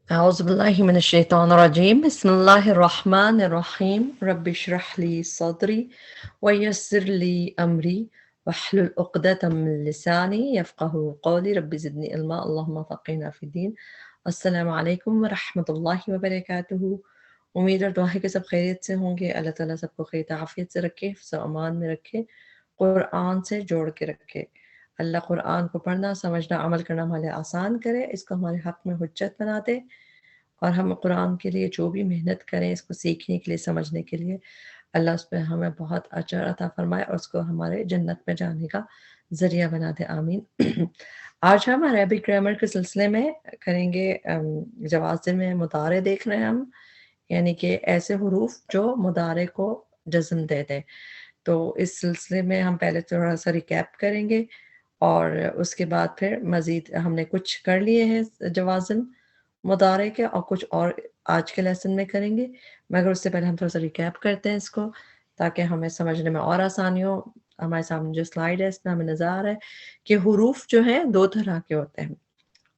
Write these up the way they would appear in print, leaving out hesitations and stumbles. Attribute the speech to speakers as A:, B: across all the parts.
A: أعوذ بالله من الشيطان الرجيم بسم الله الرحمن الرحيم رب اشرح لي صدري ويسر لي أمري واحلل عقدة من لساني يفقه قولي رب زدني علما اللهم فقهنا في الدين السلام علیکم ورحمۃ اللہ وبرکاتہ۔ امید اور دعا ہے کہ سب خیریت سے ہوں گے۔ اللہ تعالیٰ سب کو خیر عافیت سے رکھے، حفظ و امان میں رکھے، قرآن سے جوڑ کے رکھے۔ اللہ قرآن کو پڑھنا، سمجھنا، عمل کرنا ہمارے آسان کرے، اس کو ہمارے حق میں حجت بنا دے، اور ہم قرآن کے لیے جو بھی محنت کریں اس کو سیکھنے کے لیے، سمجھنے کے لیے، اللہ اس پہ ہمیں بہت اجر عطا فرمائے اور اس کو ہمارے جنت میں جانے کا ذریعہ بنا دے، آمین۔ آج ہم عربک گرامر کے سلسلے میں کریں گے جوازم میں مضارع دیکھ رہے ہیں ہم، یعنی کہ ایسے حروف جو مضارع کو جزم دے دیں۔ تو اس سلسلے میں ہم پہلے تھوڑا سا ریکیپ کریں گے اور اس کے بعد پھر مزید ہم نے کچھ کر لیے ہیں جوازم مضارع کے اور کچھ اور آج کے لیسن میں کریں گے، مگر اس سے پہلے ہم تھوڑا سا ریکیپ کرتے ہیں اس کو تاکہ ہمیں سمجھنے میں اور آسانی ہو۔ ہمارے سامنے جو سلائیڈ ہے اس میں ہمیں نظر آ رہا ہے کہ حروف جو ہیں دو طرح کے ہوتے ہیں،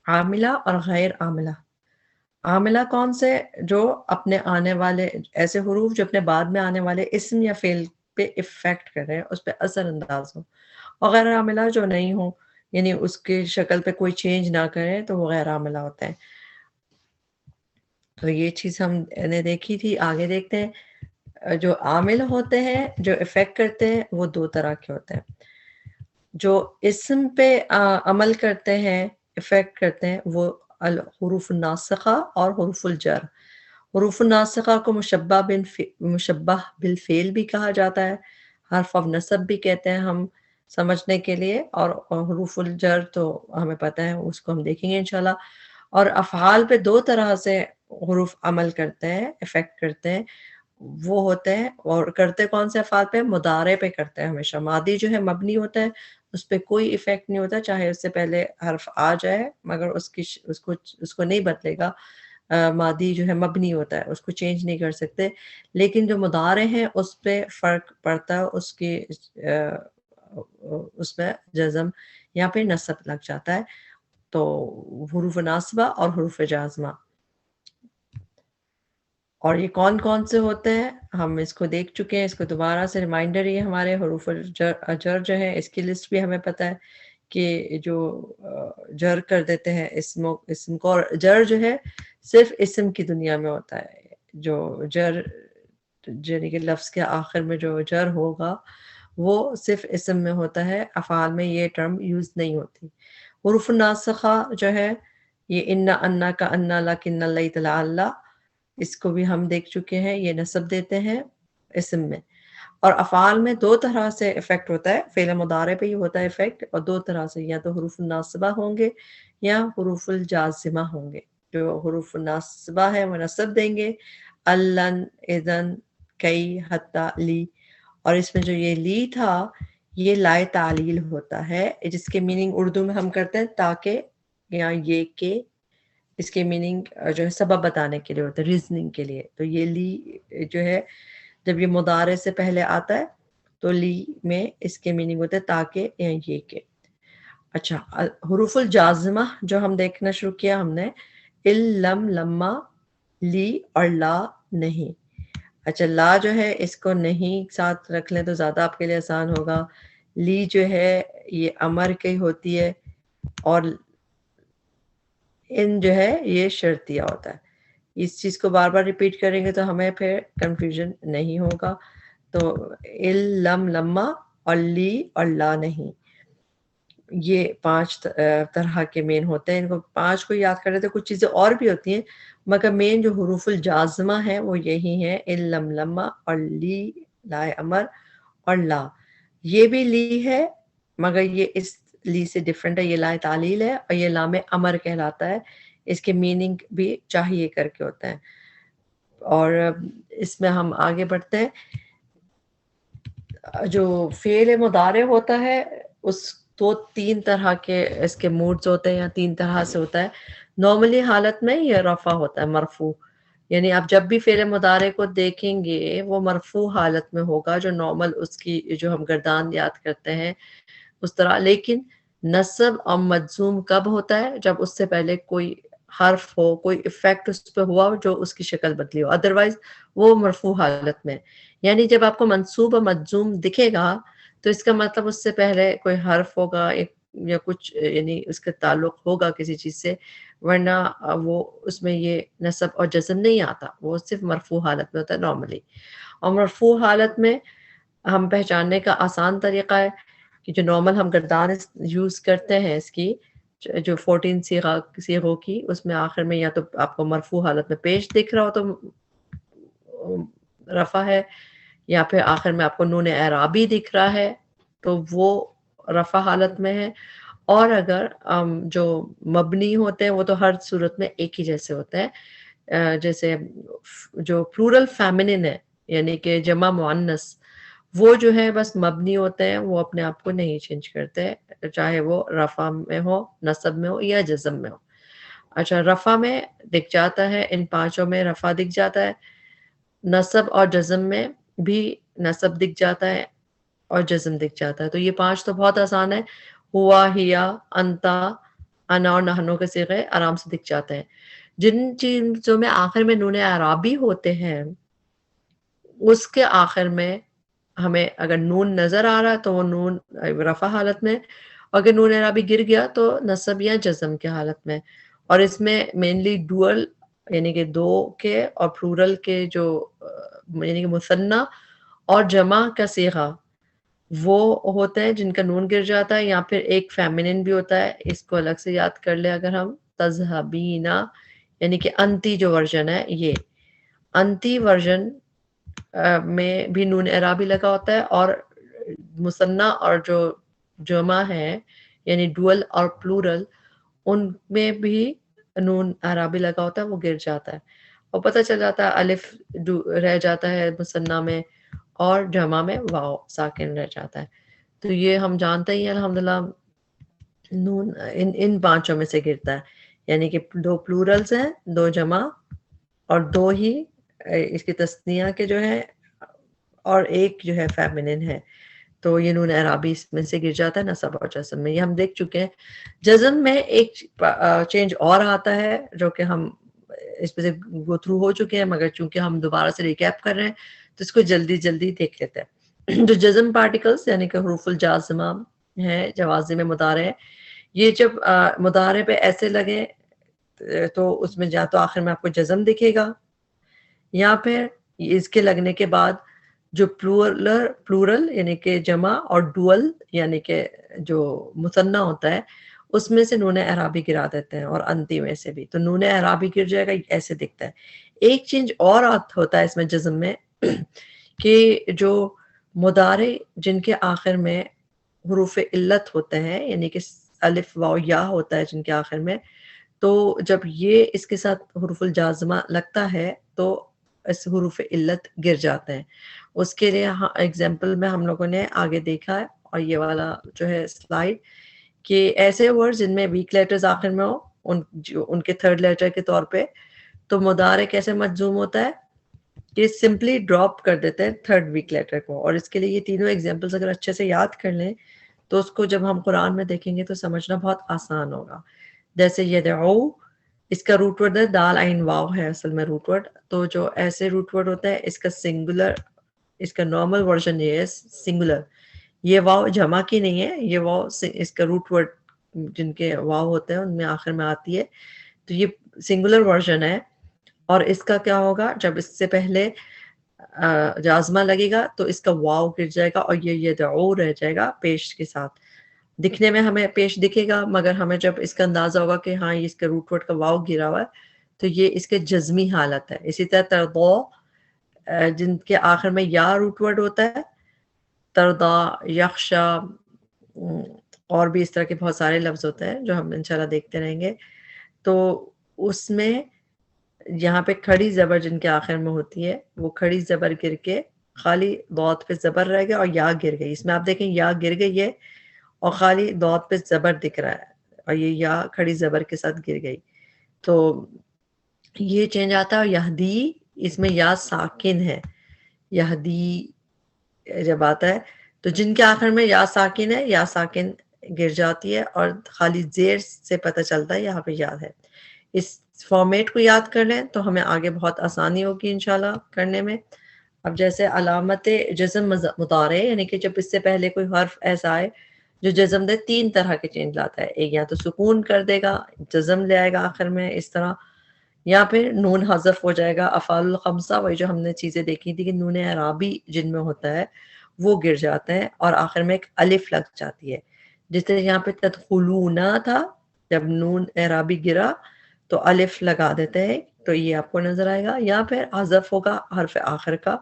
A: عاملہ اور غیر عاملہ۔ عاملہ کون سے؟ جو اپنے آنے والے ایسے حروف جو اپنے بعد میں آنے والے اسم یا فعل پہ افیکٹ کریں، اس پہ اثر انداز ہو، اور غیر عاملہ جو نہیں ہو، یعنی اس کی شکل پہ کوئی چینج نہ کرے، تو وہ غیر عاملہ ہوتے ہیں۔ تو یہ چیز ہم نے دیکھی تھی، آگے دیکھتے ہیں۔ جو عامل ہوتے ہیں جو افیکٹ کرتے ہیں وہ دو طرح کے ہوتے ہیں۔ جو اسم پہ عمل کرتے ہیں، افیکٹ کرتے ہیں، وہ الحروف الناسخہ اور حروف الجر۔ حروف الناسخہ کو مشبہ بالفعل بھی کہا جاتا ہے، حرف آف نصب بھی کہتے ہیں ہم سمجھنے کے لیے، اور حروف الجر تو ہمیں پتہ ہے، اس کو ہم دیکھیں گے انشاءاللہ۔ اور افعال پہ دو طرح سے حروف عمل کرتے ہیں، افیکٹ کرتے ہیں، وہ ہوتے ہیں، اور کرتے کون سے افعال پہ؟ مضارع پہ کرتے ہیں ہمیشہ۔ ماضی جو ہے مبنی ہوتا ہے، اس پہ کوئی ایفیکٹ نہیں ہوتا، چاہے اس سے پہلے حرف آ جائے، مگر اس کو نہیں بدلے گا۔ ماضی جو ہے مبنی ہوتا ہے، اس کو چینج نہیں کر سکتے، لیکن جو مضارع ہیں اس پہ فرق پڑتا ہے، اس میں جزم یا پھر نصب لگ جاتا ہے۔ تو حروف ناصبہ اور حروف جازمہ، اور یہ کون کون سے ہوتے ہیں ہم اس کو دیکھ چکے ہیں، اس کو دوبارہ سے ریمائنڈر ہی ہے۔ ہمارے حروف جر جو ہے اس کی لسٹ بھی ہمیں پتہ ہے کہ جو جر کر دیتے ہیں اسم کو، اور جر جو ہے صرف اسم کی دنیا میں ہوتا ہے۔ جو جر یعنی کہ لفظ کے آخر میں جو جر ہوگا وہ صرف اسم میں ہوتا ہے، افعال میں یہ ٹرم یوز نہیں ہوتی۔ حروف ناسخہ جو ہے یہ انا، انا کا انا، لکن، لیت، لعل، اس کو بھی ہم دیکھ چکے ہیں، یہ نصب دیتے ہیں اسم میں۔ اور افعال میں دو طرح سے افیکٹ ہوتا ہے، فعل مضارع پہ ہی ہوتا ہے افیکٹ، اور دو طرح سے، یا تو حروف الناصبہ ہوں گے یا حروف الجازمہ ہوں گے۔ جو حروف الناصبہ ہے وہ نصب دیں گے، الن، اذن، کئی، حتی، لی، اور اس میں جو یہ لی تھا یہ لائے تعلیل ہوتا ہے، جس کے میننگ اردو میں ہم کرتے ہیں تاکہ یا یہ کہ، اس کے میننگ جو ہے سبب بتانے کے لیے ہوتا ہے، ریزننگ کے لیے۔ تو یہ لی جو ہے جب یہ مضارع سے پہلے آتا ہے تو لی میں اس کے میننگ ہوتا ہے تاکہ یا یہ کہ۔ اچھا، حروف الجازمہ جو ہم دیکھنا شروع کیا ہم نے، لم، لما، لی اور لا، نہیں۔ اچھا، لا جو ہے اس کو نہیں ساتھ رکھ لیں تو زیادہ آپ کے لیے آسان ہوگا۔ لی جو ہے یہ امر کی ہوتی ہے، اور ان جو ہے یہ شرطیہ ہوتا ہے۔ اس چیز کو بار بار ریپیٹ کریں گے تو ہمیں پھر کنفیوژن نہیں ہوگا۔ تو لم، لما، اور لی اور لا، نہیں، یہ پانچ طرح کے مین ہوتے ہیں۔ ان کو پانچ کو یاد کر رہے تھے، کچھ چیزیں اور بھی ہوتی ہیں مگر مین جو حروف الجازمہ ہیں وہ یہی ہیں، لم، لما اور لی، لائے امر اور لا۔ یہ بھی لی ہے مگر یہ اس لی سے ڈیفرنٹ ہے، یہ لائے تعلیل ہے اور یہ لام امر کہلاتا ہے، اس کے میننگ بھی چاہیے کر کے ہوتا ہے۔ اور اس میں ہم آگے بڑھتے ہیں۔ جو فعل مضارع ہوتا ہے اس تو تین طرح کے اس کے موڈز ہوتے ہیں، یا تین طرح سے ہوتا ہے۔ نارملی حالت میں یہ رفع ہوتا ہے، مرفوع، یعنی آپ جب بھی فعل مضارع کو دیکھیں گے وہ مرفوع حالت میں ہوگا، جو نارمل اس کی جو ہم گردان یاد کرتے ہیں اس طرح۔ لیکن نصب اور مجزوم کب ہوتا ہے؟ جب اس سے پہلے کوئی حرف ہو، کوئی افیکٹ اس پہ ہوا ہو جو اس کی شکل بدلی ہو، ادروائز وہ مرفوع حالت میں. یعنی جب آپ کو منصوب و مجزوم دکھے گا تو اس کا مطلب اس سے پہلے کوئی حرف ہوگا یا کچھ، یعنی اس کا تعلق ہوگا کسی چیز سے، ورنہ وہ اس میں یہ نصب اور جزم نہیں آتا، وہ صرف مرفوع حالت میں ہوتا ہے نارملی. اور مرفوع حالت میں ہم پہچاننے کا آسان طریقہ ہے کہ جو نارمل ہم گردان یوز کرتے ہیں اس کی، جو 14 صیغوں کی، اس میں آخر میں یا تو آپ کو مرفوع حالت میں پیش دکھ رہا ہو تو رفع ہے، یا پھر آخر میں آپ کو نون اعرابی دکھ رہا ہے تو وہ رفع حالت میں ہے. اور اگر جو مبنی ہوتے ہیں وہ تو ہر صورت میں ایک ہی جیسے ہوتے ہیں، جیسے جو پلورل فیمنن ہے یعنی کہ جمع مؤنث، وہ جو ہے بس مبنی ہوتے ہیں، وہ اپنے آپ کو نہیں چینج کرتے، چاہے وہ رفع میں ہو، نصب میں ہو یا جزم میں ہو. اچھا، رفع میں دکھ جاتا ہے، ان پانچوں میں رفع دکھ جاتا ہے، نصب اور جزم میں بھی نصب دکھ جاتا ہے اور جزم دکھ جاتا ہے. تو یہ پانچ تو بہت آسان ہے، ہوا، ہیا، انتا، انا اور نحنو کے صیغے آرام سے دکھ جاتے ہیں. جن چیزوں میں آخر میں نون اعرابی ہوتے ہیں اس کے آخر میں ہمیں اگر نون نظر آ رہا ہے تو وہ نون رفع حالت میں، اگر نون اعرابی گر گیا تو نصب یا جزم کے حالت میں. اور اس میں مینلی ڈوئل یعنی کہ دو کے اور پلورل کے جو یعنی کہ مثنیٰ اور جمع کا صیغہ وہ ہوتے ہیں جن کا نون گر جاتا ہے، یا پھر ایک فیمنن بھی ہوتا ہے، اس کو الگ سے یاد کر لیں اگر ہم، تذہبینا، یعنی کہ انتی جو ورژن ہے، یہ انتی ورژن میں بھی نون اعرابی لگا ہوتا ہے، اور مثنیٰ اور جو جمع ہے یعنی ڈوئل اور پلورل ان میں بھی نون اعرابی لگا ہوتا ہے، وہ گر جاتا ہے اور پتہ چل جاتا ہے الف رہ جاتا ہے مثنیٰ میں اور جمع میں واو ساکن رہ جاتا ہے. تو یہ ہم جانتے ہی ہیں الحمدللہ نون ان پانچوں میں سے گرتا ہے، یعنی کہ دو پلورلز ہیں، دو جمع اور دو ہی اس کی تثنیہ کے جو ہے، اور ایک جو ہے فیمنن ہے. تو یہ نون اعرابی اس میں سے گر جاتا ہے نصب اور جزم میں، یہ ہم دیکھ چکے ہیں. جزم میں ایک چینج اور آتا ہے جو کہ ہم اس پہ سے گو تھرو ہو چکے ہیں، مگر چونکہ ہم دوبارہ سے ریکیپ کر رہے ہیں تو اس کو جلدی جلدی دیکھ لیتے ہیں. جو جزم پارٹیکلز یعنی کہ حروف الجازمہ ہیں، جوازم مضارع ہے، یہ جب مضارع پہ ایسے لگے تو اس میں یا تو آخر میں آپ کو جزم دکھے گا، یا پھر اس کے لگنے کے بعد جو پلورل یعنی کہ جمع اور ڈوئل یعنی کہ جو مثنیٰ ہوتا ہے اس میں سے نون اعرابی گرا دیتے ہیں، اور انتی میں سے بھی تو نون اعرابی گر جائے گا، ایسے دکھتا ہے. ایک چینج اور ہوتا ہے اس میں جزم میں کہ جو مضارع جن کے آخر میں حروف علت ہوتے ہیں یعنی کہ الف واو یا ہوتا ہے جن کے آخر میں، تو جب یہ اس کے ساتھ حروف الجازمہ لگتا ہے تو اس حروف علت گر جاتے ہیں. اس کے لیے ایگزامپل میں ہم لوگوں نے آگے دیکھا ہے، اور یہ والا جو ہے سلائیڈ، کہ ایسے ورڈ جن میں ویک لیٹرز آخر میں ہو ان کے تھرڈ لیٹر کے طور پہ، تو مضارع کیسے مجزوم ہوتا ہے کہ سمپلی ڈراپ کر دیتے ہیں تھرڈ ویک لیٹر کو. اور اس کے لیے یہ تینوں ایگزامپلز اگر اچھے سے یاد کر لیں تو اس کو جب ہم قرآن میں دیکھیں گے تو سمجھنا بہت آسان ہوگا. جیسے یدعو، اس کا روٹ ورڈ ہے دال عین واو ہے اصل میں روٹ ورڈ. تو جو ایسے روٹ ورڈ ہوتا ہے اس کا سنگولر، اس کا نارمل ورژن یہ ہے سنگولر، یہ واو جمع کی نہیں ہے، یہ واو اس کا روٹ ورڈ جن کے واو ہوتے ہیں ان میں آخر میں آتی ہے، تو یہ سنگولر ورژن ہے. اور اس کا کیا ہوگا، جب اس سے پہلے جازمہ لگے گا تو اس کا واو گر جائے گا اور یہ یدعو رہ جائے گا پیش کے ساتھ. دکھنے میں ہمیں پیش دکھے گا، مگر ہمیں جب اس کا اندازہ ہوگا کہ ہاں یہ اس کے روٹ ورڈ کا واو گرا ہوا ہے تو یہ اس کے جزمی حالت ہے. اسی طرح ترضا جن کے آخر میں یا روٹ ورڈ ہوتا ہے، ترضا، یخشا، اور بھی اس طرح کے بہت سارے لفظ ہوتے ہیں جو ہم انشاءاللہ دیکھتے رہیں گے. تو اس میں یہاں پہ کھڑی زبر جن کے آخر میں ہوتی ہے وہ کھڑی زبر گر کے خالی ضاد پہ زبر رہ گیا اور یا گر گئی. اس میں آپ دیکھیں یا گر گئی ہے اور خالی ضاد پہ زبر دکھ رہا ہے، اور یہ یا کھڑی زبر کے ساتھ گر گئی. تو یہ چینج آتا ہے. اور یہدی، اس میں یا ساکن ہے، یہدی جب آتا ہے تو جن کے آخر میں یا ساکن ہے، یا ساکن گر جاتی ہے اور خالی زیر سے پتہ چلتا ہے یہاں پہ یا ہے. اس فارمیٹ کو یاد کر لیں تو ہمیں آگے بہت آسانی ہوگی انشاءاللہ کرنے میں. اب جیسے علامت جزم مضارع یعنی کہ جب اس سے پہلے کوئی حرف ایسا آئے جو جزم دے، 3 طرح کے چینج لاتا ہے. ایک یا تو سکون کر دے گا، جزم لے آئے گا آخر میں اس طرح، یا پھر نون حذف ہو جائے گا. افعال الخمسہ وہی جو ہم نے چیزیں دیکھی تھی کہ نون اعرابی جن میں ہوتا ہے وہ گر جاتے ہیں اور آخر میں ایک الف لگ جاتی ہے. جیسے یہاں پہ تدخلون تھا، جب نون اعرابی گرا تو الف لگا دیتے ہیں، تو یہ آپ کو نظر آئے گا. یا پھر حذف ہوگا حرف آخر کا.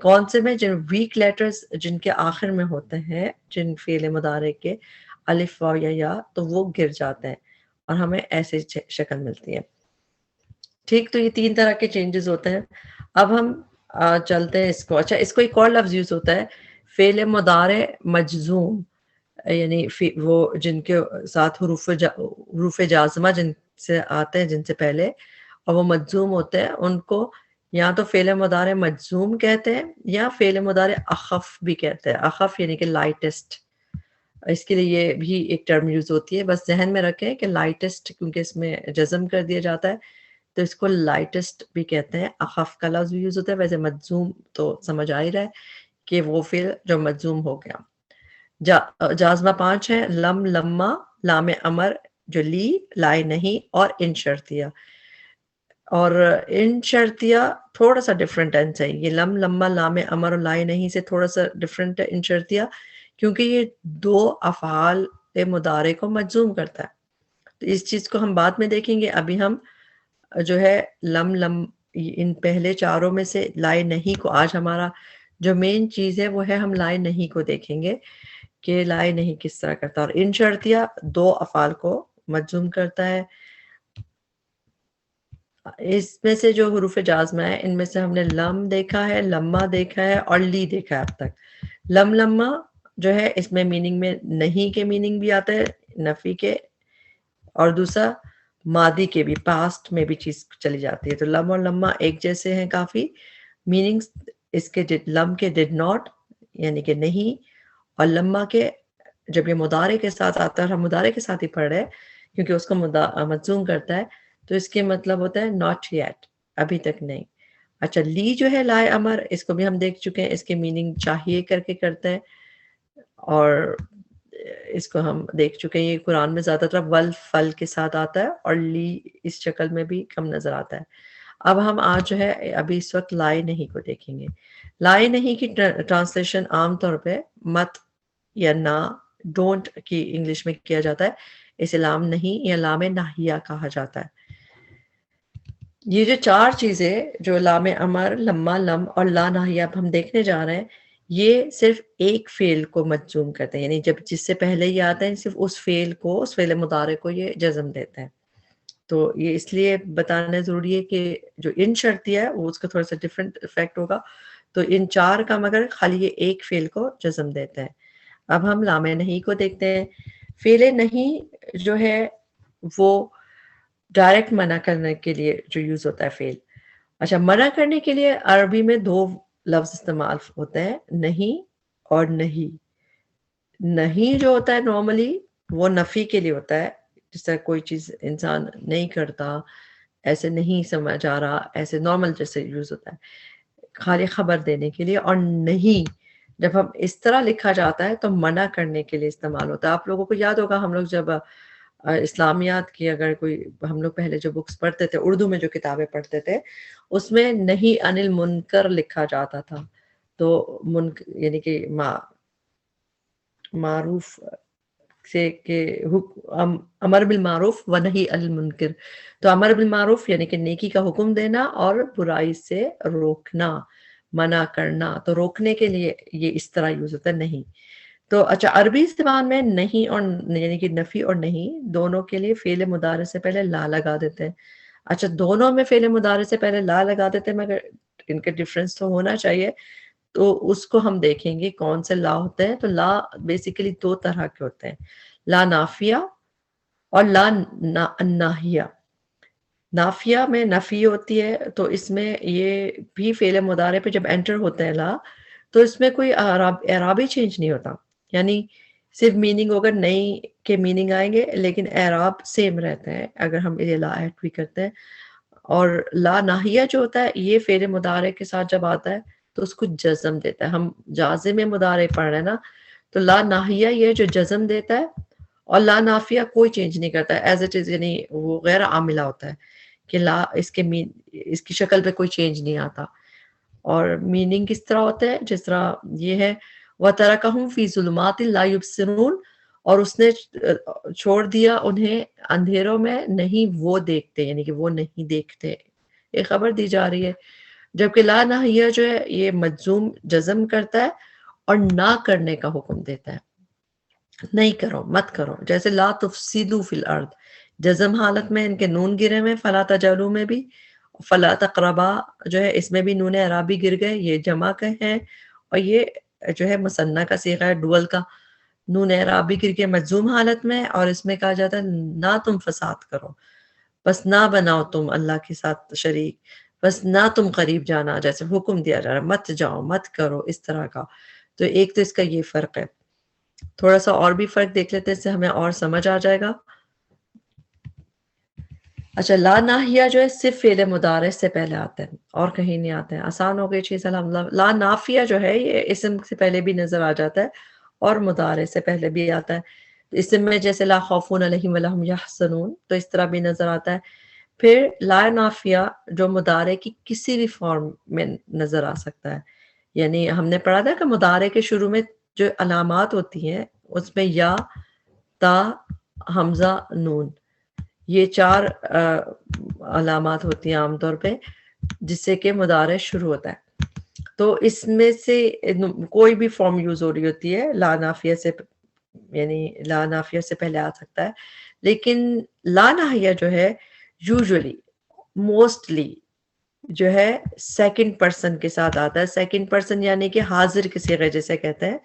A: کون سے میں؟ جن ویک لیٹرز جن کے آخر میں ہوتے ہیں، جن فعل مضارع کے الف واو یا تو وہ گر جاتے ہیں اور ہمیں ایسے شکل ملتی ہے. ٹھیک، تو یہ 3 طرح کے چینجز ہوتے ہیں. اب ہم چلتے ہیں اس کو. اچھا، اس کو ایک اور لفظ یوز ہوتا ہے، فعل مضارع مجزوم، یعنی وہ جن کے ساتھ حروف جازمہ جن سے آتے ہیں، جن سے پہلے، اور وہ مجزوم ہوتے ہیں، ان کو یا تو فعل مضارع مجزوم کہتے ہیں یا فعل مضارع اخف بھی کہتے ہیں. اخف یعنی کہ لائٹسٹ. اس کے لیے یہ بھی ایک ٹرم یوز ہوتی ہے، بس ذہن میں رکھیں کہ لائٹسٹ کیونکہ اس میں جزم کر دیا جاتا ہے تو اس کو لائٹسٹ بھی کہتے ہیں. اخف کا لفظ بھی یوز ہوتا ہے. ویسے مجزوم تو سمجھ آ ہی رہا ہے کہ وہ فعل جو مجزوم ہو گیا. جازمہ 5 ہے، لم، لما، لام امر جو لی، لائے نہیں، اور ان شرطیہ. اور ان شرطیہ تھوڑا سا ڈفرنٹ ٹینس ہے. یہ لم، لما، لام امر اور لائے نہیں سے تھوڑا سا ڈفرنٹ ہے ان شرطیہ، کیونکہ یہ 2 افعال مضارع کو مجزوم کرتا ہے. تو اس چیز کو ہم بعد میں دیکھیں گے. ابھی ہم جو ہے لم، ان پہلے 4 میں سے لائے نہیں کو، آج ہمارا جو مین چیز ہے وہ ہے ہم لائے نہیں کو دیکھیں گے کہ لائے نہیں کس طرح کرتا. اور ان شرطیہ 2 افعال کو مجزوم کرتا ہے. اس میں سے جو حروف جازمہ ہے ان میں سے ہم نے لم دیکھا ہے، لما دیکھا ہے اور لی دیکھا ہے اب تک. لم، لما جو ہے اس میں میننگ میں نہیں کے میننگ بھی آتا ہے، نفی کے، اور دوسرا ماضی کے بھی، پاسٹ میں بھی چیز چلی جاتی ہے. تو لم اور لما ایک جیسے ہیں کافی میننگز. اس کے لم کے ڈڈ ناٹ یعنی کہ نہیں، اور لما کے جب یہ مضارع کے ساتھ آتا ہے، ہم مضارع کے ساتھ ہی پڑھ رہے ہیں کیونکہ اس کو مجزوم کرتا ہے، تو اس کے مطلب ہوتا ہے ناٹ یٹ، ابھی تک نہیں. اچھا، لی جو ہے لائے امر، اس کو بھی ہم دیکھ چکے ہیں، اس کے میننگ چاہیے کر کے کرتے ہیں، اور اس کو ہم دیکھ چکے ہیں. یہ قرآن میں زیادہ تر ول فل کے ساتھ آتا ہے اور لی اس شکل میں بھی کم نظر آتا ہے. اب ہم آج جو ہے ابھی اس وقت لائے نہیں کو دیکھیں گے. لائے نہیں کی ٹرانسلیشن عام طور پہ مت یا نہ، ڈونٹ کی انگلش میں کیا جاتا ہے. اسے لام نہیں یا لام ناہیہ کہا جاتا ہے. یہ جو 4 چیزیں جو لام امر، لما، لم اور لا ناہیہ اب ہم دیکھنے جا رہے ہیں، یہ صرف ایک فعل کو مجزوم کرتے ہیں، یعنی جب جس سے پہلے ہی آتے ہیں صرف اس فعل کو، اس فعل مضارع کو یہ جزم دیتے ہیں. تو یہ اس لیے بتانا ضروری ہے کہ جو ان شرطیہ ہے وہ اس کا تھوڑا سا ڈفرینٹ افیکٹ ہوگا. تو ان 4 کا مگر خالی یہ ایک فعل کو جزم دیتے ہیں. اب ہم لام نہیں کو دیکھتے ہیں. فعل نہیں جو ہے وہ ڈائریکٹ منع کرنے کے لیے جو یوز ہوتا ہے فعل. اچھا، منع کرنے کے لیے عربی میں 2 لفظ استعمال ہوتے ہیں، نہیں اور نہیں. نہیں جو ہوتا ہے نارملی وہ نفی کے لیے ہوتا ہے، جس طرح کوئی چیز انسان نہیں کرتا، ایسے نہیں سمجھ آ رہا، ایسے نارمل جیسے یوز ہوتا ہے خالی خبر دینے کے لیے. اور نہیں جب ہم اس طرح لکھا جاتا ہے تو منع کرنے کے لیے استعمال ہوتا ہے. آپ لوگوں کو یاد ہوگا ہم لوگ جب اسلامیات کی اگر کوئی ہم لوگ پہلے جو بکس پڑھتے تھے، اردو میں جو کتابیں پڑھتے تھے، اس میں نہیں انل منکر لکھا جاتا تھا. تو یعنی کہ معروف سے کہ امر بالمعروف و نہی عن المنکر. تو امر بالمعروف یعنی کہ نیکی کا حکم دینا اور برائی سے روکنا، منع کرنا. تو روکنے کے لیے یہ اس طرح یوز ہوتا ہے نہیں. تو اچھا، عربی زبان میں نہیں اور یعنی کہ نفی اور نہیں دونوں کے لیے فعل مضارع سے پہلے لا لگا دیتے ہیں. اچھا، دونوں میں فعل مضارع سے پہلے لا لگا دیتے ہیں، مگر ان کا ڈفرینس تو ہونا چاہیے. تو اس کو ہم دیکھیں گے کون سے لا ہوتے ہیں. تو لا بیسیکلی 2 طرح کے ہوتے ہیں، لا نافیہ اور لا ناہیہ. نافیہ میں نفی ہوتی ہے، تو اس میں یہ بھی فعل مضارع پہ جب انٹر ہوتا ہے لا، تو اس میں کوئی اعرابی چینج نہیں ہوتا. یعنی صرف میننگ ہوگا، نئی کے میننگ آئیں گے لیکن اعراب سیم رہتے ہیں اگر ہم یہ لا ایڈ بھی کرتے ہیں. اور لا ناہیہ جو ہوتا ہے یہ فعل مضارع کے ساتھ جب آتا ہے تو اس کو جزم دیتا ہے. ہم جازم مضارع پڑھ رہے ہیں نا، تو لا ناہیہ یہ جو جزم دیتا ہے، اور لا نافیہ کوئی چینج نہیں کرتا ہے ایز اٹ از، یعنی وہ غیر عاملہ ہوتا ہے کہ لا اس کی شکل پہ کوئی چینج نہیں آتا. اور میننگ کس طرح ہوتا ہے؟ جس طرح یہ ہے وَتَرَكَهُمْ فِي ظُلُمَاتٍ لَا يُبْصِرُونَ، اور اس نے چھوڑ دیا انہیں اندھیروں میں نہیں وہ دیکھتے، یعنی کہ وہ نہیں دیکھتے. ایک خبر دی جا رہی ہے. جبکہ لا ناہیہ جو ہے یہ مجزوم جزم کرتا ہے اور نہ کرنے کا حکم دیتا ہے. نہیں کرو، مت کرو. جیسے لا تفسدوا فی الارض، جزم حالت میں ان کے نون گرے میں، فلا تجالو میں بھی، فلا تقربا جو ہے اس میں بھی نون اعرابی گر گئے، یہ جمع کا ہے. اور یہ جو ہے مثنیٰ کا صیغہ ہے، ڈول کا، نون اعرابی گر کے مجزوم حالت میں، اور اس میں کہا جاتا ہے نہ تم فساد کرو، بس نہ بناؤ تم اللہ کے ساتھ شریک، بس نہ تم قریب جانا، جیسے حکم دیا جا رہا ہے مت جاؤ، مت کرو، اس طرح کا. تو ایک تو اس کا یہ فرق ہے. تھوڑا سا اور بھی فرق دیکھ لیتے ہیں، اس سے ہمیں اور سمجھ آ جائے گا. اچھا، لا ناہیہ جو ہے صرف فعل مضارع سے پہلے آتے ہیں اور کہیں نہیں آتے ہیں. آسان ہو گئی چیز الحمدللہ. لا نافیہ جو ہے یہ اسم سے پہلے بھی نظر آ جاتا ہے اور مضارع سے پہلے بھی آتا ہے. اسم میں جیسے لا خوف علیہم ولا هم یحزنون، تو اس طرح بھی نظر آتا ہے. پھر لا نافیہ جو مضارع کی کسی بھی فارم میں نظر آ سکتا ہے. یعنی ہم نے پڑھا تھا کہ مضارع کے شروع میں جو علامات ہوتی ہیں اس میں یا، تا، حمزہ، نون، یہ 4 علامات ہوتی ہیں عام طور پہ جس سے کہ مضارع شروع ہوتا ہے. تو اس میں سے کوئی بھی فارم یوز ہو رہی ہوتی ہے لا نافیہ سے، یعنی لا نافیہ سے پہلے آ سکتا ہے. لیکن لا ناہیہ جو ہے یوزولی موسٹلی جو ہے سیکنڈ پرسن کے ساتھ آتا ہے. سیکنڈ پرسن یعنی کہ حاضر کے صیغے جیسے کہتے ہیں.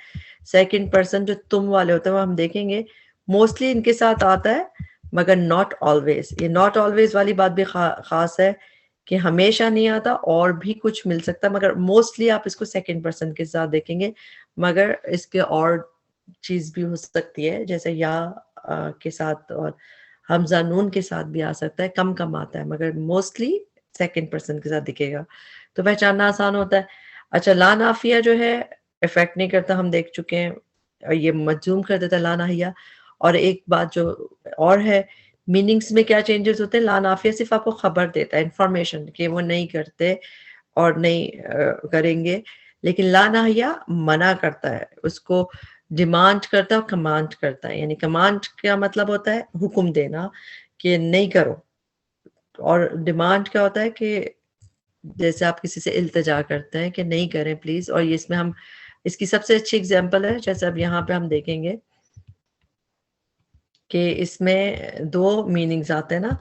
A: سیکنڈ پرسن جو تم والے ہوتے ہیں وہ ہم دیکھیں گے موسٹلی ان کے ساتھ آتا ہے، مگر ناٹ آلویز. یہ ناٹ آلویز والی بات بھی خاص ہے کہ ہمیشہ نہیں آتا، اور بھی کچھ مل سکتا ہے، مگر موسٹلی آپ اس کو سیکنڈ پرسن کے ساتھ دیکھیں گے. مگر اس کے اور چیز بھی ہو سکتی ہے، جیسے یا کے ساتھ اور حمزہ نون کے ساتھ بھی آ سکتا ہے. کم کم آتا ہے مگر موسٹلی سیکنڈ پرسن کے ساتھ دکھے گا، تو پہچاننا آسان ہوتا ہے. اچھا، لا نافیہ جو ہے افیکٹ نہیں کرتا، ہم دیکھ چکے ہیں، یہ مجزوم کر دیتا ہے لا ناہیہ. اور ایک بات جو اور ہے، میننگز میں کیا چینجز ہوتے ہیں؟ لا نافیہ صرف آپ کو خبر دیتا ہے، انفارمیشن، کہ وہ نہیں کرتے اور نہیں کریں گے. لیکن لا ناہیہ منع کرتا ہے، اس کو ڈیمانڈ کرتا ہے اور کمانڈ کرتا ہے. یعنی کمانڈ کیا مطلب ہوتا ہے؟ حکم دینا کہ نہیں کرو. اور ڈیمانڈ کیا ہوتا ہے کہ جیسے آپ کسی سے التجا کرتے ہیں کہ نہیں کریں پلیز. اور اس میں ہم اس کی سب سے اچھی اگزامپل ہے، جیسے اب یہاں پہ ہم دیکھیں گے کہ اس میں 2 میننگز آتے ہیں نا.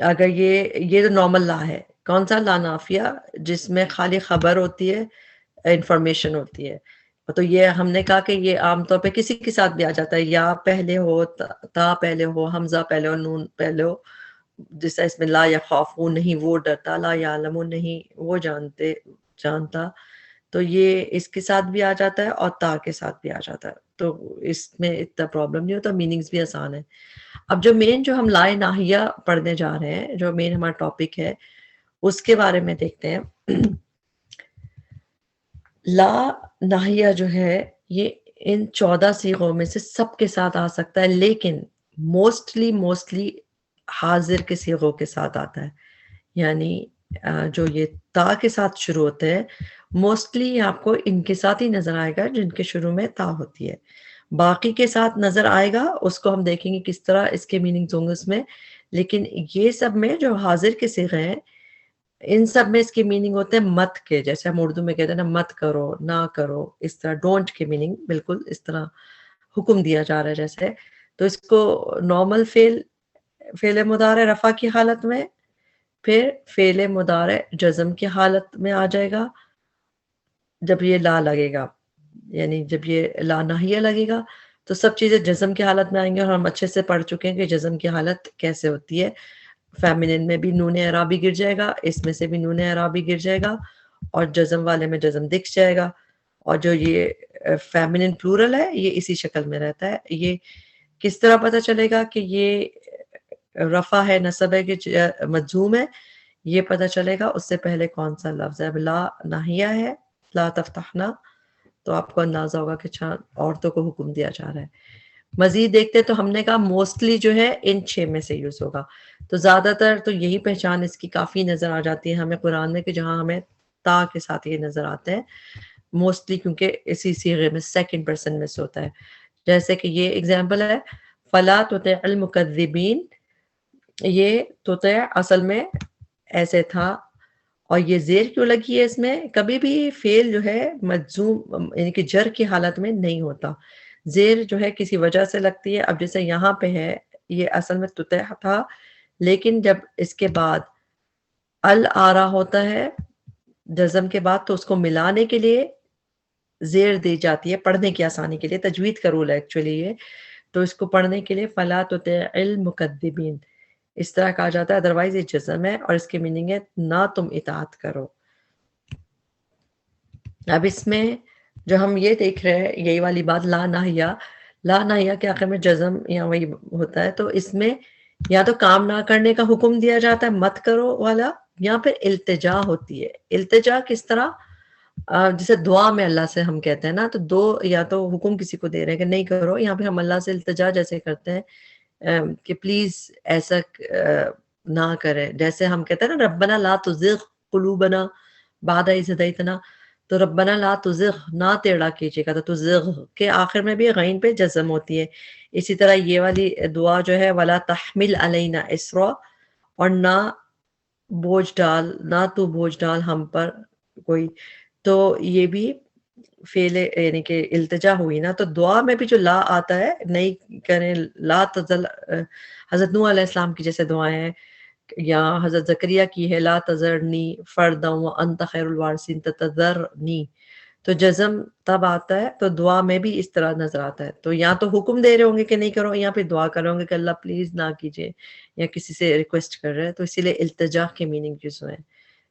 A: اگر یہ تو نارمل لا ہے، کون سا؟ لا نافیہ، جس میں خالی خبر ہوتی ہے، انفارمیشن ہوتی ہے. تو یہ ہم نے کہا کہ یہ عام طور پہ کسی کے ساتھ بھی آ جاتا ہے، یا پہلے ہو، تا پہلے ہو، حمزہ پہلے ہو، نون پہلے ہو. جس طرح اس میں لا یخافون، نہیں وہ ڈرتا، لا یعلمون، نہیں وہ جانتا. تو یہ اس کے ساتھ بھی آ جاتا ہے اور تا کے ساتھ بھی آ جاتا ہے. تو اس میں اتنا پرابلم نہیں ہوتا، میننگز بھی آسان ہے. اب جو مین جو ہم لا ناہیہ پڑھنے جا رہے ہیں، جو مین ہمارا ٹاپک ہے، اس کے بارے میں دیکھتے ہیں. لا ناہیہ جو ہے یہ ان 14 صیغوں میں سے سب کے ساتھ آ سکتا ہے، لیکن موسٹلی حاضر کے صیغوں کے ساتھ آتا ہے. یعنی جو یہ تا کے ساتھ شروع ہوتے ہیں موسٹلی آپ کو ان کے ساتھ ہی نظر آئے گا جن کے شروع میں تا ہوتی ہے. باقی کے ساتھ نظر آئے گا، اس کو ہم دیکھیں گے کس طرح اس کے میننگز ہوں گے اس میں. لیکن یہ سب میں جو حاضر کے صیغے ہیں ان سب میں اس کے میننگ ہوتے ہیں مت کے. جیسے ہم اردو میں کہتے ہیں نا مت کرو، نہ کرو، اس طرح ڈونٹ کے میننگ بالکل اس طرح حکم دیا جا رہا ہے جیسے. تو اس کو نارمل فعل مضارع رفع کی حالت میں، پھر فعل مضارع جزم کی حالت میں آ جائے گا جب یہ لا لگے گا. یعنی جب یہ لا ناہیہ لگے گا تو سب چیزیں جزم کی حالت میں آئیں گے. اور ہم اچھے سے پڑھ چکے ہیں کہ جزم کی حالت کیسے ہوتی ہے. فیمینن میں بھی نون اعرابی گر جائے گا، اس میں سے بھی نون اعرابی گر جائے گا، اور جزم والے میں جزم دکھ جائے گا. اور جو یہ فیمنن پلورل ہے یہ اسی شکل میں رہتا ہے. یہ کس طرح پتہ چلے گا کہ یہ رفع ہے، نصب ہے کہ مجزوم ہے؟ یہ پتہ چلے گا اس سے پہلے کون سا لفظ ہے. اب لا ناہیہ ہے، لا تفتحنا، تو آپ کو اندازہ ہوگا کہ عورتوں کو حکم دیا جا رہا ہے. مزید دیکھتے تو ہم نے کہا موسٹلی جو ہے ان 6 میں سے یوز ہوگا. تو زیادہ تر تو یہی پہچان اس کی کافی نظر آ جاتی ہے ہمیں قرآن میں، کہ جہاں ہمیں تا کے ساتھ یہ نظر آتے ہیں موسٹلی، کیونکہ اسی صیغے میں سیکنڈ پرسن میں سے ہوتا ہے. جیسے کہ یہ اگزامپل ہے فلا تطع المکذبین. یہ تطع اصل میں ایسے تھا، اور یہ زیر کیوں لگی ہے اس میں؟ کبھی بھی فعل جو ہے مجزوم یعنی کہ جر کی حالت میں نہیں ہوتا، زیر جو ہے کسی وجہ سے لگتی ہے. اب جیسے یہاں پہ ہے، یہ اصل میں تطع تھا، لیکن جب اس کے بعد ال آ رہا ہوتا ہے جزم کے بعد، تو اس کو ملانے کے لیے زیر دی جاتی ہے پڑھنے کی آسانی کے لیے. تجوید کا رول ہے ایکچولی یہ. تو اس کو پڑھنے کے لیے فلا تطع المکذبین اس طرح کہا جاتا ہے، ادروائز یہ جزم ہے اور اس کی میننگ ہے نہ تم اطاعت کرو. اب اس میں جو ہم یہ دیکھ رہے ہیں یہی والی بات، لا ناہیہ، لا ناہیہ کے آخر میں جزم یا وہی ہوتا ہے. تو اس میں یا تو کام نہ کرنے کا حکم دیا جاتا ہے مت کرو والا، یا پھر التجا ہوتی ہے. التجا کس طرح؟ جیسے دعا میں اللہ سے ہم کہتے ہیں نا، تو دو یا تو حکم کسی کو دے رہے ہیں کہ نہیں کرو، یہاں پہ ہم اللہ سے التجا جیسے کرتے ہیں کہ پلیز ایسا نہ کرے. جیسے ہم کہتے ہیں نا ربنا لا تزغ قلوبنا بعد اذ ہدیتنا، تو ربنا لا تزغ، نہ ٹیڑھا کیجیے گا. تو تزغ کے آخر میں بھی غین پہ جزم ہوتی ہے. اسی طرح یہ والی دعا جو ہے ولا تحمل علینا اسرا، اور نہ بوجھ ڈال، نہ تو بوجھ ڈال ہم پر کوئی. تو یہ بھی فعل یعنی کہ التجا ہوئی نا. تو دعا میں بھی جو لا آتا ہے نہیں کریں، لا تزل، حضرت نوح علیہ السلام کی جیسے دعائیں ہیں، یا حضرت زکریا کی ہے لا تذرنی فردا وانت خیر الوارثین تتذرنی. تو جزم تب آتا ہے، تو دعا میں بھی اس طرح نظر آتا ہے. تو یا تو حکم دے رہے ہوں گے کہ نہیں کرو، یا پھر دعا کر رہے ہوں گے کہ اللہ پلیز نہ کیجیے، یا کسی سے ریکویسٹ کر رہے ہیں. تو اسی لیے التجا کے میننگ یوز ہوئے.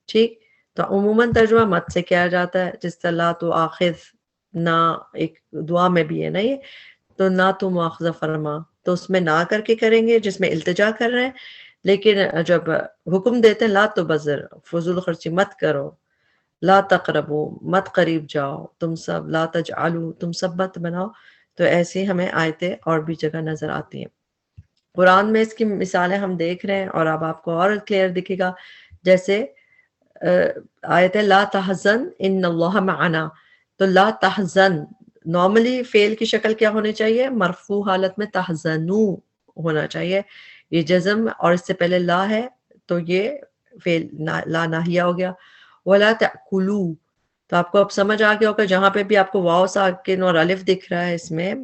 A: ٹھیک. تو عموماً ترجمہ مت سے کیا جاتا ہے، جس طرح تو آخذ، نہ ایک دعا میں بھی ہے نا یہ، تو نہ تو مواخذہ فرما، تو اس میں نہ کر کے کریں گے جس میں التجا کر رہے ہیں. لیکن جب حکم دیتے ہیں لا تبذر، فضول خرچی مت کرو، لا تقربو مت قریب جاؤ، تم سب لا تجعلو تم سب مت بناؤ. تو ایسی ہمیں آیتیں اور بھی جگہ نظر آتی ہیں قرآن میں. اس کی مثالیں ہم دیکھ رہے ہیں اور اب آپ کو اور کلیئر دکھے گا. جیسے آیت ہے لا تحزن ان اللہ معنا. تو لا تحزن نارملی فعل کی شکل کیا ہونی چاہیے؟ مرفوع حالت میں تحزنو ہونا چاہیے. یہ جزم اور اس سے پہلے لا ہے، تو یہ فعل لا ناہیہ ہو گیا. ولا تأکلوا، تو آپ کو اب سمجھ آ گیا ہوگا جہاں پہ بھی آپ کو واو ساکن اور الف دکھ رہا ہے اس میں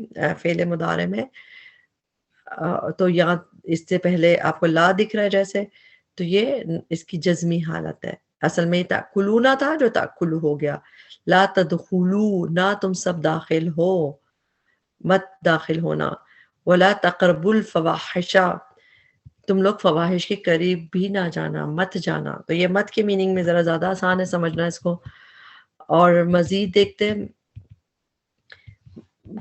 A: فعل مضارع میں، تو یہاں اس سے پہلے آپ کو لا دکھ رہا ہے جیسے، تو یہ اس کی جزمی حالت ہے. اصل میں تأکلونا تھا جو تأکلو ہو گیا. لا تدخلوا، نہ تم سب داخل ہو، مت داخل ہونا. ولا تقربوا الفواحش، تم لوگ فواحش کے قریب بھی نہ جانا، مت جانا. تو یہ مت کی میننگ میں ذرا زیادہ آسان ہے سمجھنا اس کو. اور مزید دیکھتے ہیں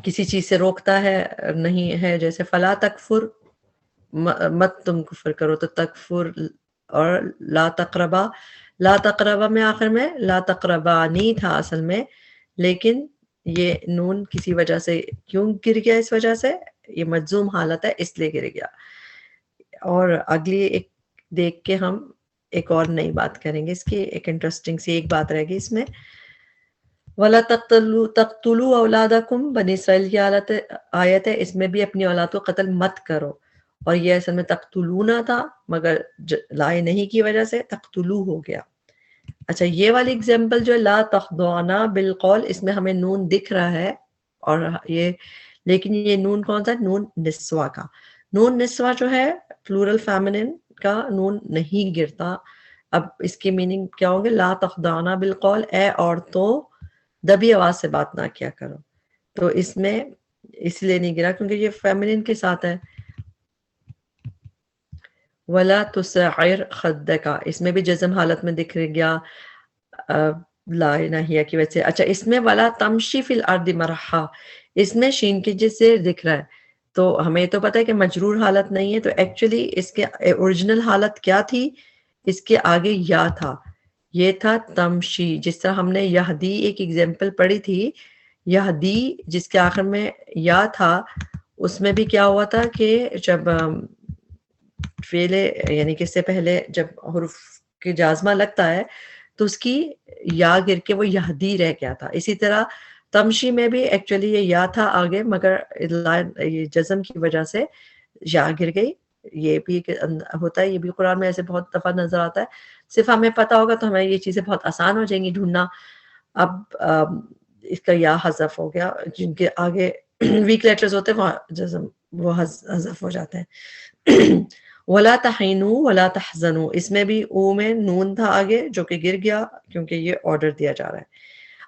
A: کسی چیز سے روکتا ہے نہیں ہے، جیسے فلا تکفر، مت تم کفر کرو، تو تکفر. اور لا تقربا، لا تقربا میں آخر میں لا تقربانی تھا اصل میں، لیکن یہ نون کسی وجہ سے کیوں گر گیا؟ اس وجہ سے یہ مجزوم حالت ہے اس لیے گر گیا. اور اگلی ایک دیکھ کے ہم ایک اور نئی بات کریں گے اس کی. ایک انٹرسٹنگ سی ایک بات رہے گی اس میں. وَلَا تَقْتُلُوا أَوْلَادَكُمْ، بنی اسرائیل کی آیت ہے، اس میں بھی اپنی اولاد کو قتل مت کرو. اور یہ اصل میں تقتلونا تھا، مگر لائے نہیں کی وجہ سے تقتلو ہو گیا. اچھا، یہ والی اگزامپل جو لا تخضعنا بالقول، اس میں ہمیں نون دکھ رہا ہے، اور یہ لیکن یہ نون کون سا؟ نون نسوہ کا. نون نسوہ جو ہے پلورل فیمنن کا نون نہیں گرتا. اب اس کی میننگ کیا ہوں گے؟ لا تخضعنا بالقول، اے عورتوں دبی آواز سے بات نہ کیا کرو. تو اس میں اس لیے نہیں گرا کیونکہ یہ فیمنن کے ساتھ ہے. ولا تسعر خدک، اس میں بھی جزم حالت میں دکھ گیا. لا ناہیہ کی وجہ سے. اچھا اس میں والا تمشی فی الارض مرحا، اس میں شین کی جس سے دکھ رہا ہے، تو ہمیں تو پتہ ہے کہ مجرور حالت نہیں ہے، تو ایکچولی اس کے اوریجنل حالت کیا تھی، اس کے آگے یا تھا، یہ تھا تمشی. جس طرح ہم نے یہدی ایک ایگزامپل پڑھی تھی، یہدی جس کے آخر میں یا تھا، اس میں بھی کیا ہوا تھا کہ جب فعل یعنی کہ اس سے پہلے جب حرف کے جازمہ لگتا ہے تو اس کی یا گر کے وہ یہدی رہ گیا تھا. اسی طرح تمشی میں بھی ایکچولی یہ یا تھا آگے، مگر یہ جزم کی وجہ سے یا گر گئی. یہ بھی ہوتا ہے، یہ بھی قرآن میں ایسے بہت دفعہ نظر آتا ہے. صرف ہمیں پتا ہوگا تو ہمیں یہ چیزیں بہت آسان ہو جائیں گی ڈھونڈنا. اب اس کا یا حذف ہو گیا، جن کے آگے ویک لیٹرز ہوتے ہیں وہاں جزم وہ حذف ہو جاتے ہیں. ولا تحینوا ولا تحزنوا، اس میں بھی او میں نون تھا آگے جو کہ گر گیا کیونکہ یہ آرڈر دیا جا رہا ہے.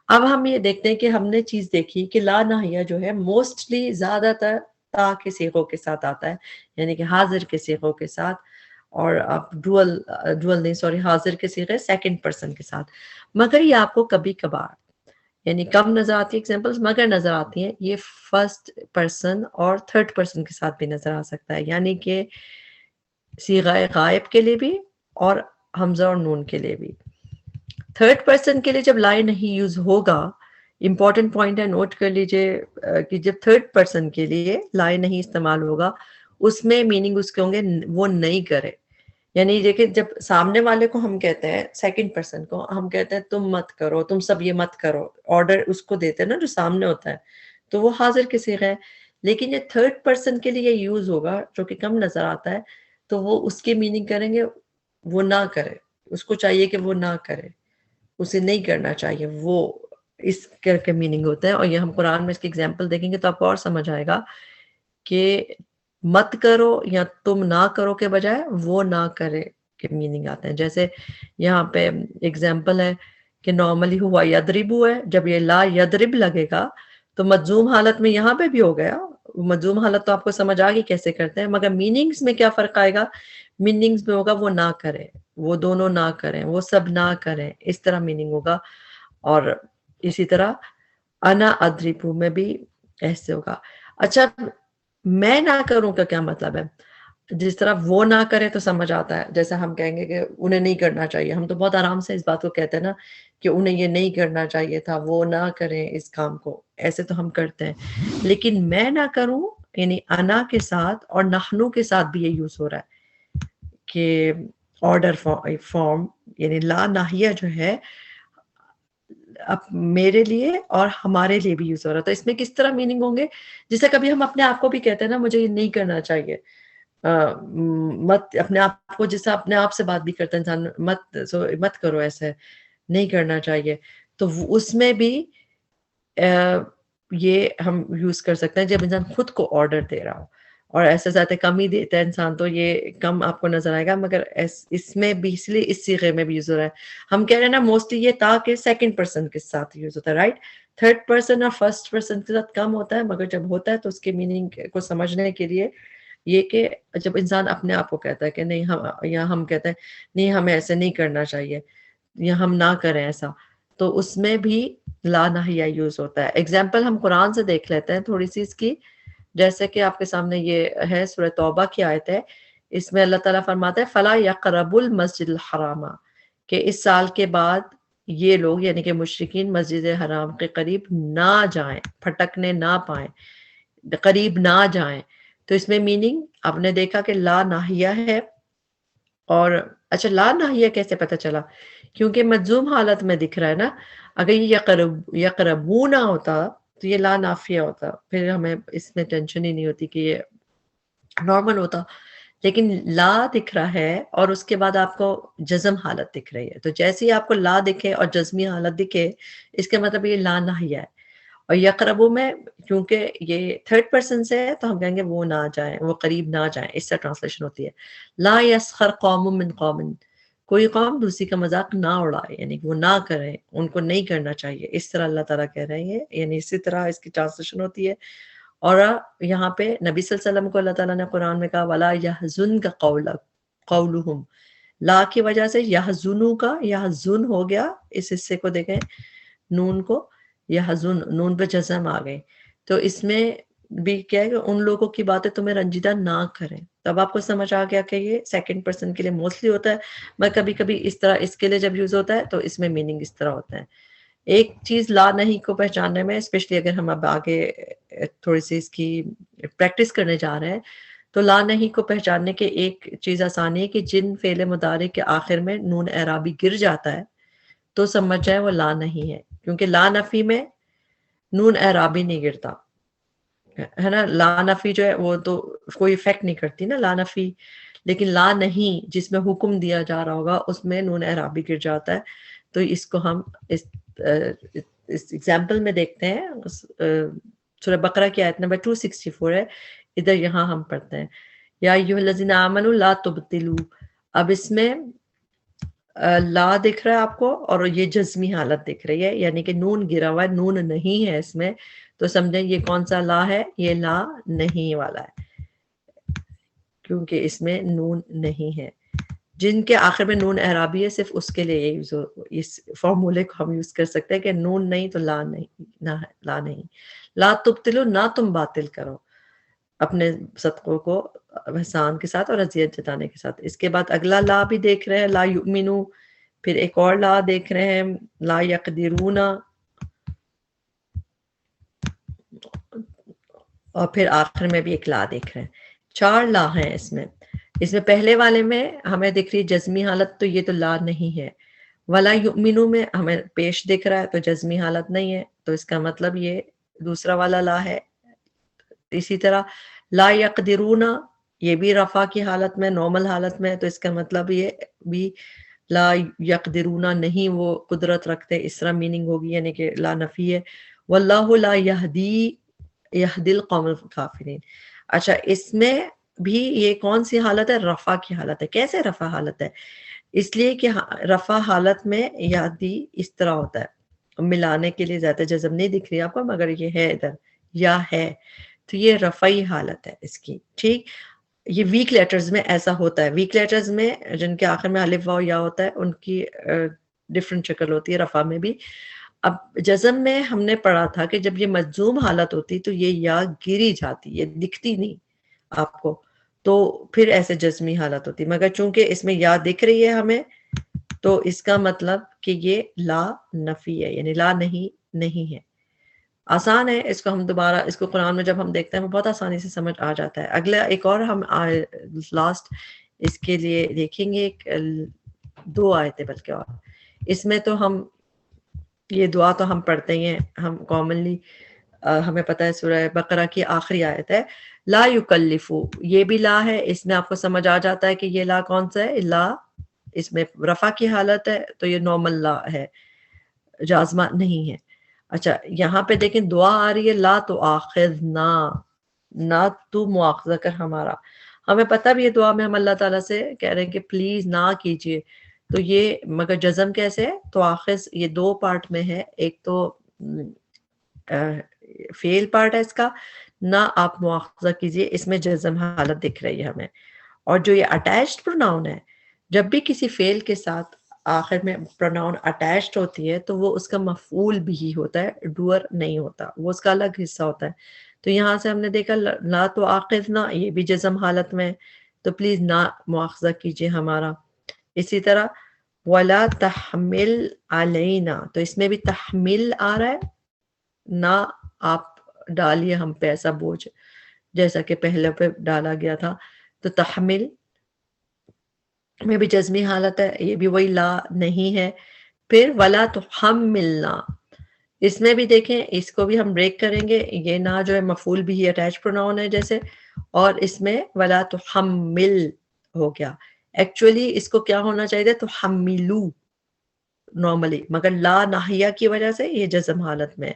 A: اب ہم یہ دیکھتے ہیں کہ ہم نے چیز دیکھی کہ لا ناہیہ جو ہے موسٹلی زیادہ تر تا کے صیغوں کے ساتھ آتا ہے، یعنی کہ حاضر کے صیغوں کے ساتھ، اور آپ ڈول نہیں سوری حاضر کے صیغے سیکنڈ پرسن کے ساتھ. مگر یہ آپ کو کبھی کبھار یعنی کم نظر آتی ہے ایگزامپلس، مگر نظر آتی ہیں یہ فرسٹ پرسن اور تھرڈ پرسن کے ساتھ بھی نظر آ سکتا ہے، یعنی کہ صیغہ غائب کے لیے بھی اور حمزہ اور نون کے لیے بھی. تھرڈ پرسن کے لیے جب لا نہیں یوز ہوگا، امپورٹنٹ پوائنٹ ہے نوٹ کر لیجئے کہ جب تھرڈ پرسن کے لیے لا نہیں استعمال ہوگا، اس میں میننگ اس کے ہوں گے وہ نہیں کرے. یعنی دیکھیں جب سامنے والے کو ہم کہتے ہیں، سیکنڈ پرسن کو ہم کہتے ہیں تم مت کرو، تم سب یہ مت کرو، آرڈر اس کو دیتے ہیں نا جو سامنے ہوتا ہے، تو وہ حاضر کے صیغہ ہے. لیکن یہ تھرڈ پرسن کے لیے یوز ہوگا جو کہ کم نظر آتا ہے، تو وہ اس کی میننگ کریں گے وہ نہ کرے، اس کو چاہیے کہ وہ نہ کرے، اسے نہیں کرنا چاہیے، وہ اس کر کے میننگ ہوتا ہے. اور یہ ہم قرآن میں اس کی ایگزامپل دیکھیں گے تو آپ کو اور سمجھ آئے گا کہ مت کرو یا تم نہ کرو کے بجائے وہ نہ کرے کے میننگ آتے ہیں. جیسے یہاں پہ ایگزامپل ہے کہ نارملی ہوا یدربو ہے، جب یہ لا یدرب لگے گا تو مجزوم حالت میں یہاں پہ بھی ہو گیا. مجزوم حالت تو آپ کو سمجھ آ گئی کیسے کرتے ہیں، مگر میننگز میں کیا فرق آئے گا، میننگز میں ہوگا وہ نہ کرے، وہ دونوں نہ کریں، وہ سب نہ کریں، اس طرح میننگ ہوگا. اور اسی طرح انا ادربو میں بھی ایسے ہوگا. اچھا میں نہ کروں کا کیا مطلب ہے؟ جس طرح وہ نہ کرے تو سمجھ آتا ہے، جیسے ہم کہیں گے کہ انہیں نہیں کرنا چاہیے، ہم تو بہت آرام سے اس بات کو کہتے ہیں نا کہ انہیں یہ نہیں کرنا چاہیے تھا، وہ نہ کریں اس کام کو، ایسے تو ہم کرتے ہیں. لیکن میں نہ کروں یعنی انا کے ساتھ اور نحنو کے ساتھ بھی یہ یوز ہو رہا ہے کہ آرڈر فارم، یعنی لا ناہیہ جو ہے اب میرے لیے اور ہمارے لیے بھی یوز ہو رہا. تو اس میں کس طرح میننگ ہوں گے، جیسے کبھی ہم اپنے آپ کو بھی کہتے ہیں نا مجھے یہ نہیں کرنا چاہیے، مت اپنے آپ کو، جیسے اپنے آپ سے بات بھی کرتا ہے انسان، مت کرو ایسے، نہیں کرنا چاہیے. تو اس میں بھی یہ ہم یوز کر سکتے ہیں جب انسان خود کو آرڈر دے رہا ہو، اور ایسے زیادہ کم ہی دیتا ہے انسان تو یہ کم آپ کو نظر آئے گا، مگر اس میں بھی اس لیے اس صیغے میں بھی یوز ہو رہا ہے. ہم کہہ رہے ہیں نا موسٹلی یہ تا کہ سیکنڈ پرسن کے ساتھ یوز ہوتا ہے، رائٹ. تھرڈ پرسن اور فرسٹ پرسن کے ساتھ کم ہوتا ہے، مگر جب ہوتا ہے تو اس کے میننگ کو سمجھنے کے لیے یہ کہ جب انسان اپنے آپ کو کہتا ہے کہ نہیں، ہم کہتے ہیں نہیں ہمیں ایسے نہیں کرنا چاہیے یا ہم نہ کریں ایسا، تو اس میں بھی لا ناہیہ یوز ہوتا ہے. ایگزامپل ہم قرآن سے دیکھ لیتے ہیں تھوڑی سی اس کی، جیسے کہ آپ کے سامنے یہ ہے سورہ توبہ کی آیت ہے. اس میں اللہ تعالیٰ فرماتا ہے فلا یقربوا المسجد الحرام، کہ اس سال کے بعد یہ لوگ یعنی کہ مشرکین مسجد حرام کے قریب نہ جائیں، پھٹکنے نہ پائیں، قریب نہ جائیں. تو اس میں میننگ آپ نے دیکھا کہ لا ناہیہ ہے. اور اچھا لا ناہیہ کیسے پتہ چلا؟ کیونکہ مجزوم حالت میں دکھ رہا ہے نا. اگر یہ یقربون نہ ہوتا تو یہ لا نافیہ ہوتا، پھر ہمیں اس میں ٹینشن ہی نہیں ہوتی کہ یہ نارمل ہوتا. لیکن لا دکھ رہا ہے اور اس کے بعد آپ کو جزم حالت دکھ رہی ہے، تو جیسے ہی آپ کو لا دکھے اور جزمی حالت دکھے اس کے مطلب یہ لا ناہیہ ہے. اور یقربو میں کیونکہ یہ تھرڈ پرسن سے ہے تو ہم کہیں گے وہ نہ جائیں، وہ قریب نہ جائیں، اس سے ٹرانسلیشن ہوتی ہے. لا یسخر قوم من قوم، کوئی قوم دوسری کا مذاق نہ اڑائے، یعنی وہ نہ کریں، ان کو نہیں کرنا چاہیے، اس طرح اللہ تعالیٰ کہہ رہے ہیں. یعنی اسی طرح اس کی ٹرانسلیشن ہوتی ہے. اور یہاں پہ نبی صلی اللہ علیہ وسلم کو اللہ تعالیٰ نے قرآن میں کہا وَلَا يَحْزُنْكَ قَوْلُهُمْ، لا کی وجہ سے یحزنو کا یحزن ہو گیا، اس حصے کو دیکھیں نون کو، یحزن نون پہ جزم آ گئی، تو اس میں بھی کیا ہے کہ ان لوگوں کی باتیں تمہیں رنجیدہ نہ کریں. تب آپ کو سمجھ آ گیا کہ یہ سیکنڈ پرسن کے لیے موسٹلی ہوتا ہے، میں کبھی کبھی اس طرح اس کے لیے جب یوز ہوتا ہے تو اس میں میننگ اس طرح ہوتا ہے. ایک چیز لا نہیں کو پہچاننے میں، اسپیشلی اگر ہم اب آگے تھوڑی سی اس کی پریکٹس کرنے جا رہے ہیں، تو لا نہیں کو پہچاننے کے ایک چیز آسانی ہے کہ جن فعل مضارع کے آخر میں نون اعرابی گر جاتا ہے تو سمجھ جائے وہ لا نہیں ہے، کیونکہ لا نفی میں نون اعرابی نہیں گرتا ہے نا. لا نفی جو ہے وہ تو کوئی افیکٹ نہیں کرتی نا لا نفی، لیکن لا نہیں جس میں حکم دیا جا رہا ہوگا اس میں نون اعرابی گر جاتا ہے. تو اس کو ہم اس ایگزامپل میں دیکھتے ہیں، سورہ بقرہ کی آیت نمبر 264 ہے، ادھر یہاں ہم پڑھتے ہیں یا ایھا الذین آمنوا لا تبطلوا. اب اس میں لا دکھ رہا ہے آپ کو اور یہ جزمی حالت دکھ رہی ہے، یعنی کہ نون گرا ہوا ہے، نون نہیں ہے اس میں، تو سمجھیں یہ کون سا لا ہے، یہ لا نہیں والا ہے کیونکہ اس میں نون نہیں ہے. جن کے آخر میں نون اعرابی ہے صرف اس کے لیے اس فارمولے کو ہم یوز کر سکتے ہیں کہ نون نہیں تو لا نہیں، نہ لا نہیں. لا تبطلو نہ تم باطل کرو اپنے صدقوں کو احسان کے ساتھ اور اذیت جتانے کے ساتھ. اس کے بعد اگلا لا بھی دیکھ رہے ہیں لا یؤمنو، پھر ایک اور لا دیکھ رہے ہیں لا یقدرون، اور پھر آخر میں بھی ایک لا دیکھ رہے ہیں. 4 لا ہیں اس میں. اس میں پہلے والے میں ہمیں دکھ رہی جزمی حالت، تو یہ تو لا نہیں ہے. ولا یؤمنو میں ہمیں پیش دکھ رہا ہے تو جزمی حالت نہیں ہے، تو اس کا مطلب یہ دوسرا والا لا ہے. اسی طرح لا یقدرون یہ بھی رفع کی حالت میں، نارمل حالت میں، تو اس کا مطلب یہ بھی لا یقدرون نہیں وہ قدرت رکھتے، اس طرح میننگ ہوگی، یعنی کہ لا نفی ہے. واللہ لا یہدی القوم الکافرین. اچھا اس میں بھی یہ کون سی حالت ہے، رفع کی حالت ہے. کیسے رفع حالت ہے؟ اس لیے کہ رفع حالت میں یہدی اس طرح ہوتا ہے، ملانے کے لیے زیادہ جزم نہیں دکھ رہی آپ کو مگر یہ ہے ادھر یا ہے، تو یہ رفعی حالت ہے اس کی. ٹھیک، یہ ویک لیٹرز میں ایسا ہوتا ہے. ویک لیٹرز میں جن کے آخر میں الف واو یا ہوتا ہے ان کی ڈفرنٹ شکل ہوتی ہے رفع میں بھی. اب جزم میں ہم نے پڑھا تھا کہ جب یہ مجزوم حالت ہوتی تو یہ یا گری جاتی، یہ دکھتی نہیں آپ کو، تو پھر ایسے جزمی حالت ہوتی. مگر چونکہ اس میں یا دکھ رہی ہے ہمیں، تو اس کا مطلب کہ یہ لا نفی ہے، یعنی لا نہیں ہے. آسان ہے، اس کو ہم دوبارہ اس کو قرآن میں جب ہم دیکھتے ہیں وہ بہت آسانی سے سمجھ آ جاتا ہے. اگلا ایک اور ہم لاسٹ اس کے لیے دیکھیں گے، 2 آیتیں بلکہ، اور اس میں تو ہم یہ دعا تو ہم پڑھتے ہی ہیں، ہم کامنلی ہمیں پتہ ہے سورہ بقرہ کی آخری آیت ہے لا یکلفو، یہ بھی لا ہے. اس میں آپ کو سمجھ آ جاتا ہے کہ یہ لا کون سا ہے، لا اس میں رفع کی حالت ہے، تو یہ نارمل لا ہے، جازمہ نہیں ہے. اچھا یہاں پہ دیکھیں دعا آ رہی ہے لا تو آخذنا، نہ تو مواخذہ کر ہمارا. ہمیں پتہ بھی ہے دعا میں ہم اللہ تعالیٰ سے کہہ رہے ہیں کہ پلیز نہ کیجئے، تو یہ مگر جزم کیسے ہے، تو آخذ یہ 2 پارٹ میں ہے. ایک تو فعل پارٹ ہے اس کا، نہ آپ مواخذہ کیجئے، اس میں جزم حالت دکھ رہی ہے ہمیں. اور جو یہ اٹیچڈ پروناؤن ہے، جب بھی کسی فعل کے ساتھ آخر میں پروناؤن اٹیچڈ ہوتی ہے تو وہ اس کا مفعول بھی ہوتا ہے، ڈوئر نہیں ہوتا، وہ اس کا الگ حصہ ہوتا ہے. تو یہاں سے ہم نے دیکھا لا تو آخذنا، یہ بھی جزم حالت میں، تو پلیز نہ مواخذہ کیجئے ہمارا. اسی طرح ولا تحمل علینا، تو اس میں بھی تحمل آ رہا ہے، نہ آپ ڈالیے ہم پہ ایسا بوجھ جیسا کہ پہلے پہ ڈالا گیا تھا. تو تحمل میں بھی جزمی حالت ہے، یہ بھی وہی لا نہیں ہے. پھر ولا تحملنا، اس میں بھی دیکھیں اس کو بھی ہم بریک کریں گے، یہ نہ جو ہے مفعول بھی اٹیچ پروناؤن ہے جیسے، اور اس میں ولا تحمل ہو گیا. ایکچولی اس کو کیا ہونا چاہیے تو حملو نارملی، مگر لا ناہیہ کی وجہ سے یہ جزم حالت میں،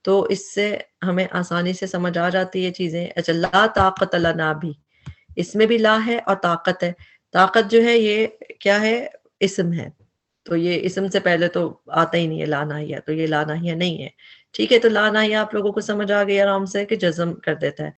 A: تو اس سے ہمیں آسانی سے سمجھ آ جاتی ہے چیزیں. اچھا لا طاقت لنا بھی، اس میں بھی لا ہے اور طاقت ہے. طاقت جو ہے یہ کیا ہے، اسم ہے، تو یہ اسم سے پہلے تو آتا ہی نہیں ہے لا ناہیہ، تو یہ لا ناہیہ نہیں ہے. ٹھیک ہے، تو لا ناہیہ آپ لوگوں کو سمجھ آ گئی آرام سے کہ جزم کر دیتا ہے.